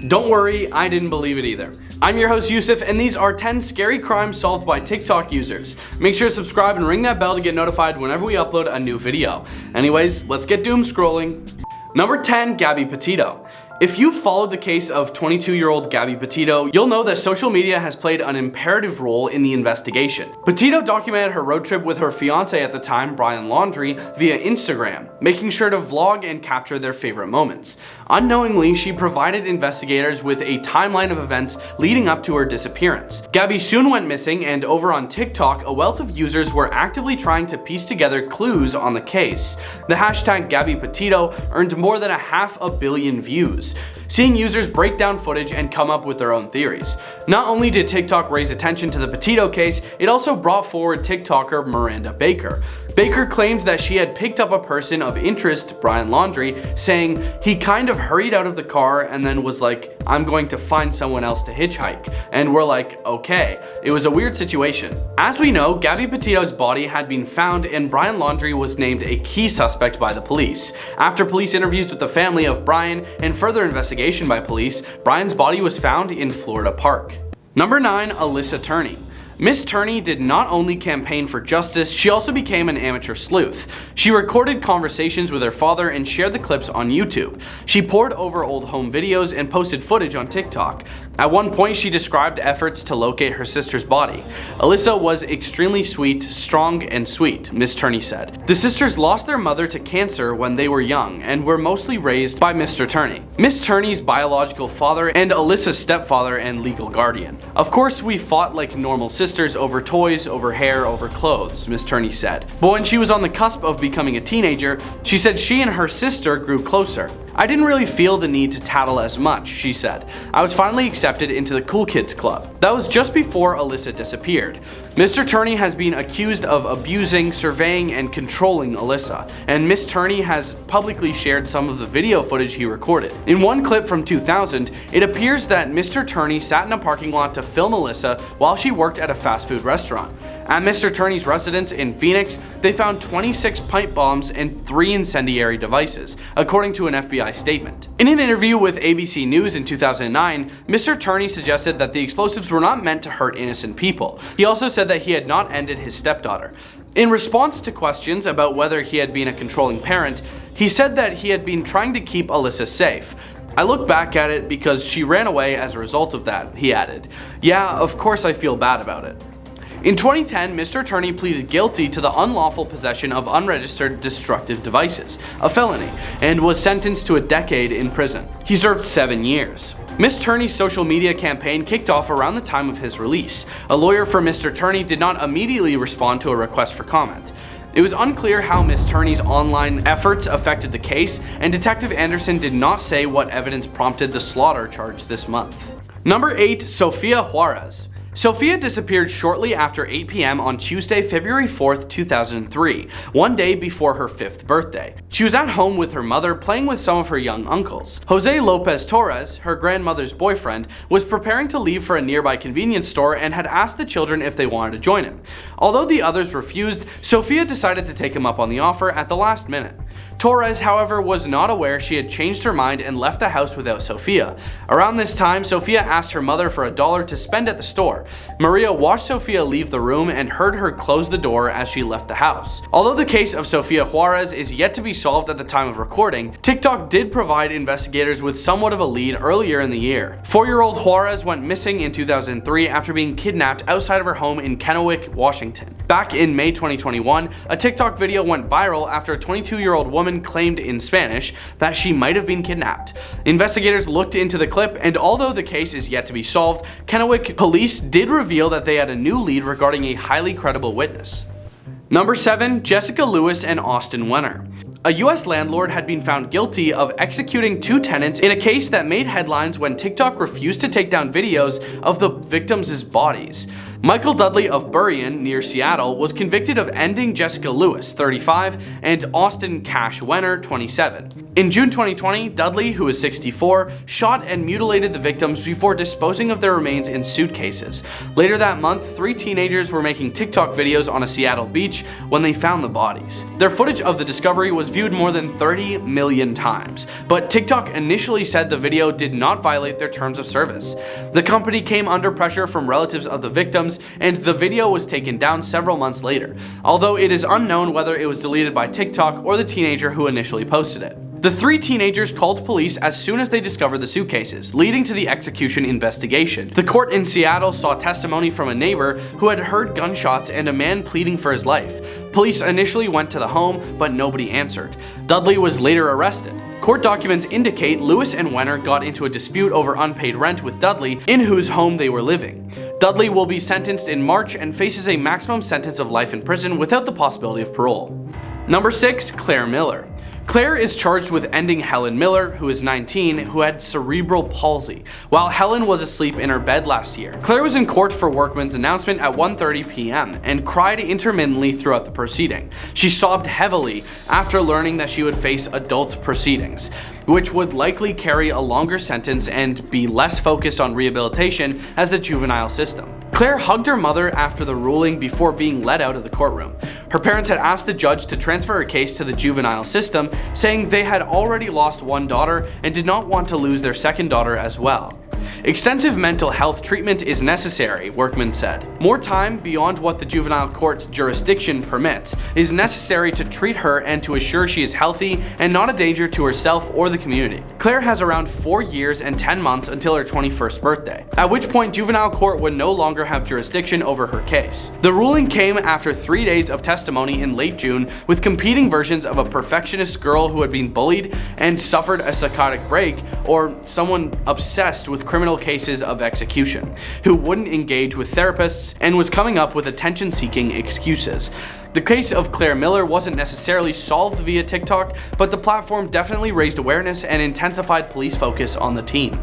Don't worry, I didn't believe it either. I'm your host Yusuf, and these are 10 scary crimes solved by TikTok users. Make sure to subscribe and ring that bell to get notified whenever we upload a new video. Anyways, let's get doom scrolling. Number 10, Gabby Petito. If you've followed the case of 22-year-old Gabby Petito, you'll know that social media has played an imperative role in the investigation. Petito documented her road trip with her fiance at the time, Bryan Laundrie, via Instagram, making sure to vlog and capture their favorite moments. Unknowingly, she provided investigators with a timeline of events leading up to her disappearance. Gabby soon went missing, and over on TikTok, a wealth of users were actively trying to piece together clues on the case. The hashtag Gabby Petito earned more than 500 million views, seeing users break down footage and come up with their own theories. Not only did TikTok raise attention to the Petito case, it also brought forward TikToker Miranda Baker. Baker claimed that she had picked up a person of interest, Bryan Laundrie, saying he kind of hurried out of the car and then was like, "I'm going to find someone else to hitchhike." And we're like, okay. It was a weird situation. As we know, Gabby Petito's body had been found, and Bryan Laundrie was named a key suspect by the police. After police interviews with the family of Bryan and further investigation by police, Bryan's body was found in Florida Park. Number 9, Alissa Turney. Miss Turney did not only campaign for justice, she also became an amateur sleuth. She recorded conversations with her father and shared the clips on YouTube. She pored over old home videos and posted footage on TikTok. At one point, she described efforts to locate her sister's body. Alissa was extremely sweet, strong, and sweet, Miss Turney said. The sisters lost their mother to cancer when they were young and were mostly raised by Mr. Turney, Miss Turney's biological father and Alissa's stepfather and legal guardian. Of course, we fought like normal sisters over toys, over hair, over clothes, Miss Turney said. But when she was on the cusp of becoming a teenager, she said she and her sister grew closer. "I didn't really feel the need to tattle as much," she said. "I was finally accepted into the cool kids club." That was just before Alissa disappeared. Mr. Turney has been accused of abusing, surveying, and controlling Alissa, and Miss Turney has publicly shared some of the video footage he recorded. In one clip from 2000, it appears that Mr. Turney sat in a parking lot to film Alissa while she worked at a fast food restaurant. At Mr. Turney's residence in Phoenix, they found 26 pipe bombs and 3 incendiary devices, according to an FBI statement. In an interview with ABC News in 2009, Mr. Turney suggested that the explosives were not meant to hurt innocent people. He also said that he had not ended his stepdaughter. In response to questions about whether he had been a controlling parent, he said that he had been trying to keep Alissa safe. "I look back at it because she ran away as a result of that," he added. "Yeah, of course I feel bad about it." In 2010, Mr. Turney pleaded guilty to the unlawful possession of unregistered destructive devices, a felony, and was sentenced to a decade in prison. He served 7 years. Miss Turney's social media campaign kicked off around the time of his release. A lawyer for Mr. Turney did not immediately respond to a request for comment. It was unclear how Miss Turney's online efforts affected the case, and Detective Anderson did not say what evidence prompted the slaughter charge this month. Number 8, Sofia Juarez. Sofia disappeared shortly after 8 p.m. on Tuesday, February 4th, 2003, one day before her 5th birthday. She was at home with her mother playing with some of her young uncles. Jose Lopez Torres, her grandmother's boyfriend, was preparing to leave for a nearby convenience store and had asked the children if they wanted to join him. Although the others refused, Sofia decided to take him up on the offer at the last minute. Torres, however, was not aware she had changed her mind and left the house without Sofia. Around this time, Sofia asked her mother for $1 to spend at the store. Maria watched Sofia leave the room and heard her close the door as she left the house. Although the case of Sofia Juarez is yet to be solved at the time of recording, TikTok did provide investigators with somewhat of a lead earlier in the year. 4-year-old Juarez went missing in 2003 after being kidnapped outside of her home in Kennewick, Washington. Back in May 2021, a TikTok video went viral after a 22-year-old woman claimed in Spanish that she might have been kidnapped. Investigators looked into the clip, and although the case is yet to be solved, Kennewick police did reveal that they had a new lead regarding a highly credible witness. Number 7, Jessica Lewis and Austin Wenner. A US landlord had been found guilty of executing 2 tenants in a case that made headlines when TikTok refused to take down videos of the victims' bodies. Michael Dudley of Bryan, near Seattle, was convicted of ending Jessica Lewis, 35, and Austin Cash Wenner, 27. In June 2020, Dudley, who was 64, shot and mutilated the victims before disposing of their remains in suitcases. Later that month, 3 teenagers were making TikTok videos on a Seattle beach when they found the bodies. Their footage of the discovery was viewed more than 30 million times, but TikTok initially said the video did not violate their terms of service. The company came under pressure from relatives of the victims, and the video was taken down several months later, although it is unknown whether it was deleted by TikTok or the teenager who initially posted it. The 3 teenagers called police as soon as they discovered the suitcases, leading to the execution investigation. The court in Seattle saw testimony from a neighbor who had heard gunshots and a man pleading for his life. Police initially went to the home, but nobody answered. Dudley was later arrested. Court documents indicate Lewis and Wenner got into a dispute over unpaid rent with Dudley, in whose home they were living. Dudley will be sentenced in March and faces a maximum sentence of life in prison without the possibility of parole. Number 6. Claire Miller. Claire is charged with ending Helen Miller, who is 19, who had cerebral palsy, while Helen was asleep in her bed last year. Claire was in court for Workman's announcement at 1:30 p.m. and cried intermittently throughout the proceeding. She sobbed heavily after learning that she would face adult proceedings, which would likely carry a longer sentence and be less focused on rehabilitation as the juvenile system. Claire hugged her mother after the ruling before being let out of the courtroom. Her parents had asked the judge to transfer her case to the juvenile system, saying they had already lost one daughter and did not want to lose their second daughter as well. Extensive mental health treatment is necessary, Workman said. More time beyond what the juvenile court jurisdiction permits is necessary to treat her and to assure she is healthy and not a danger to herself or the community. Claire has around 4 years and 10 months until her 21st birthday, at which point juvenile court would no longer have jurisdiction over her case. The ruling came after 3 days of testimony in late June, with competing versions of a perfectionist girl who had been bullied and suffered a psychotic break, or someone obsessed with criminal cases of execution, who wouldn't engage with therapists and was coming up with attention-seeking excuses. The case of Claire Miller wasn't necessarily solved via TikTok, but the platform definitely raised awareness and intensified police focus on the teen.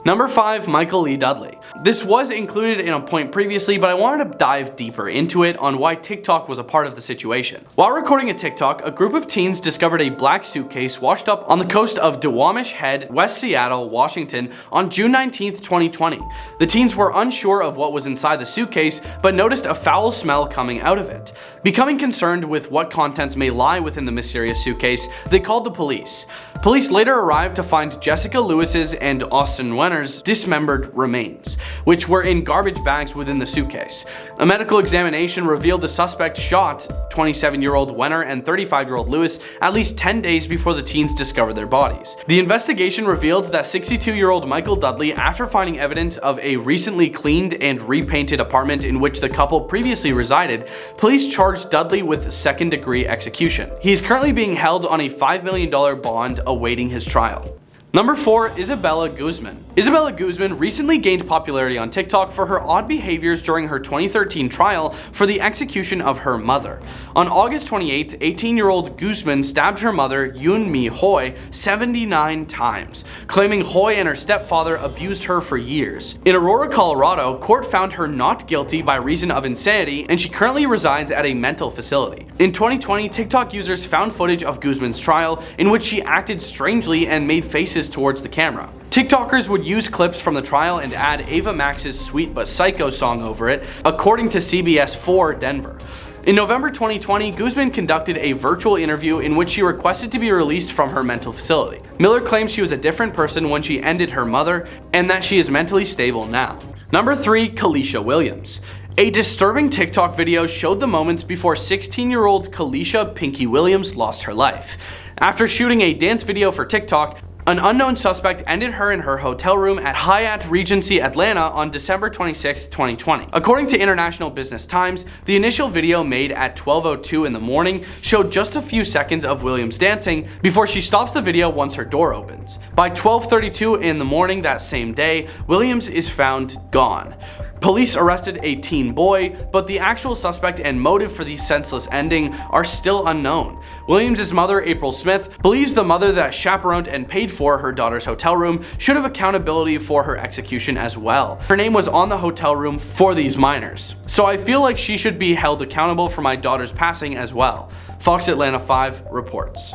Number 5. Michael Lee Dudley. This was included in a point previously, but I wanted to dive deeper into it on why TikTok was a part of the situation. While recording a TikTok, a group of teens discovered a black suitcase washed up on the coast of Duwamish Head, West Seattle, Washington on June 19, 2020. The teens were unsure of what was inside the suitcase, but noticed a foul smell coming out of it. Becoming concerned with what contents may lie within the mysterious suitcase, they called the police. Police later arrived to find Jessica Lewis's and Austin Wenner's dismembered remains, which were in garbage bags within the suitcase. A medical examination revealed the suspect shot 27-year-old Wenner and 35-year-old Lewis at least 10 days before the teens discovered their bodies. The investigation revealed that 62-year-old Michael Dudley, after finding evidence of a recently cleaned and repainted apartment in which the couple previously resided, police charged Dudley with second-degree execution. He is currently being held on a $5 million bond awaiting his trial. Number 4. Isabella Guzman. Isabella Guzman recently gained popularity on TikTok for her odd behaviors during her 2013 trial for the execution of her mother. On August 28th, 18-year-old Guzman stabbed her mother, Yoon-Mi Hoi, 79 times, claiming Hoi and her stepfather abused her for years. In Aurora, Colorado, court found her not guilty by reason of insanity, and she currently resides at a mental facility. In 2020, TikTok users found footage of Guzman's trial in which she acted strangely and made faces towards the camera. TikTokers would use clips from the trial and add Ava Max's Sweet But Psycho song over it, according to CBS 4 Denver. In November 2020, Guzman conducted a virtual interview in which she requested to be released from her mental facility. Miller claims she was a different person when she ended her mother, and that she is mentally stable now. Number 3. Kalecia Williams. A disturbing TikTok video showed the moments before 16-year-old Kalecia "Pinky" Williams lost her life. After shooting a dance video for TikTok, an unknown suspect ended her in her hotel room at Hyatt Regency Atlanta on December 26, 2020. According to International Business Times, the initial video, made at 12:02 in the morning, showed just a few seconds of Williams dancing before she stops the video once her door opens. By 12:32 in the morning that same day, Williams is found gone. Police arrested a teen boy, but the actual suspect and motive for the senseless ending are still unknown. Williams' mother, April Smith, believes the mother that chaperoned and paid for her daughter's hotel room should have accountability for her execution as well. Her name was on the hotel room for these minors. So I feel like she should be held accountable for my daughter's passing as well. Fox Atlanta 5 reports.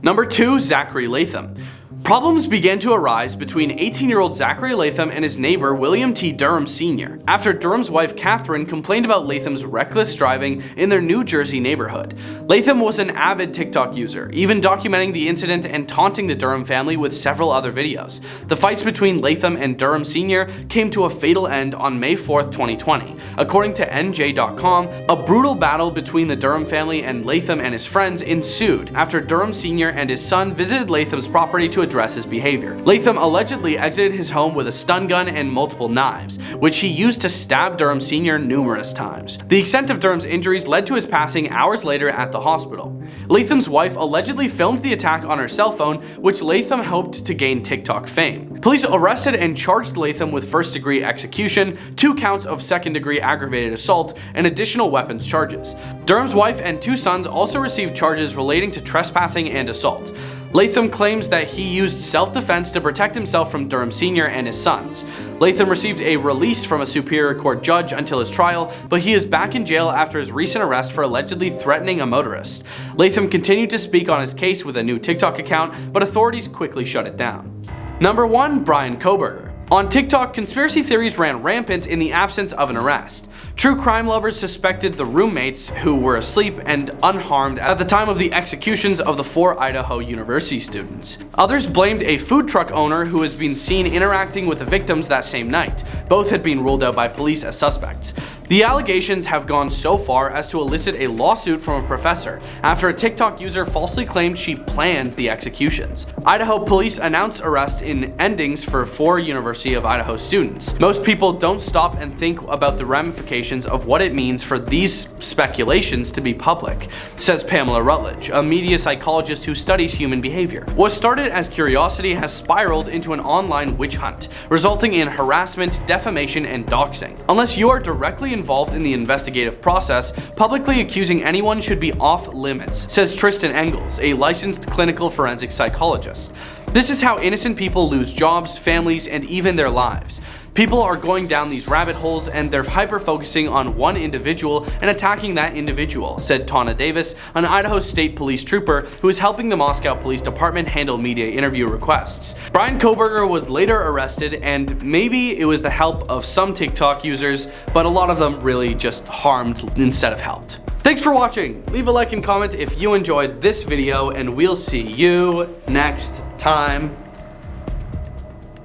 Number 2, Zachary Latham. Problems began to arise between 18-year-old Zachary Latham and his neighbor William T. Durham Sr. after Durham's wife Catherine complained about Latham's reckless driving in their New Jersey neighborhood. Latham was an avid TikTok user, even documenting the incident and taunting the Durham family with several other videos. The fights between Latham and Durham Sr. came to a fatal end on May 4th, 2020. According to NJ.com, a brutal battle between the Durham family and Latham and his friends ensued after Durham Sr. and his son visited Latham's property to address his behavior. Latham allegedly exited his home with a stun gun and multiple knives, which he used to stab Durham Sr. numerous times. The extent of Durham's injuries led to his passing hours later at the hospital. Latham's wife allegedly filmed the attack on her cell phone, which Latham hoped to gain TikTok fame. Police arrested and charged Latham with first-degree execution, 2 counts of second-degree aggravated assault, and additional weapons charges. Durham's wife and 2 sons also received charges relating to trespassing and assault. Latham claims that he used self-defense to protect himself from Durham Sr. and his sons. Latham received a release from a Superior Court judge until his trial, but he is back in jail after his recent arrest for allegedly threatening a motorist. Latham continued to speak on his case with a new TikTok account, but authorities quickly shut it down. Number 1, Bryan Kohberger. On TikTok, conspiracy theories ran rampant in the absence of an arrest. True crime lovers suspected the roommates, who were asleep and unharmed at the time of the executions of the 4 Idaho University students. Others blamed a food truck owner who has been seen interacting with the victims that same night. Both had been ruled out by police as suspects. The allegations have gone so far as to elicit a lawsuit from a professor after a TikTok user falsely claimed she planned the executions. Idaho police announced arrest in endings for 4 University of Idaho students. Most people don't stop and think about the ramifications of what it means for these speculations to be public, says Pamela Rutledge, a media psychologist who studies human behavior. What started as curiosity has spiraled into an online witch hunt, resulting in harassment, defamation, and doxing. Unless you are directly involved in the investigative process, publicly accusing anyone should be off limits, says Tristan Engels, a licensed clinical forensic psychologist. This is how innocent people lose jobs, families, and even their lives. People are going down these rabbit holes and they're hyper-focusing on one individual and attacking that individual, said Tana Davis, an Idaho State Police trooper who is helping the Moscow Police Department handle media interview requests. Bryan Kohberger was later arrested, and maybe it was the help of some TikTok users, but a lot of them really just harmed instead of helped. Thanks for watching. Leave a like and comment if you enjoyed this video, and we'll see you next time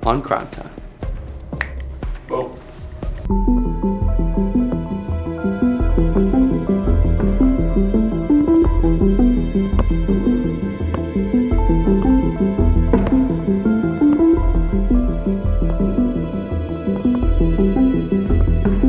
on Crime Time.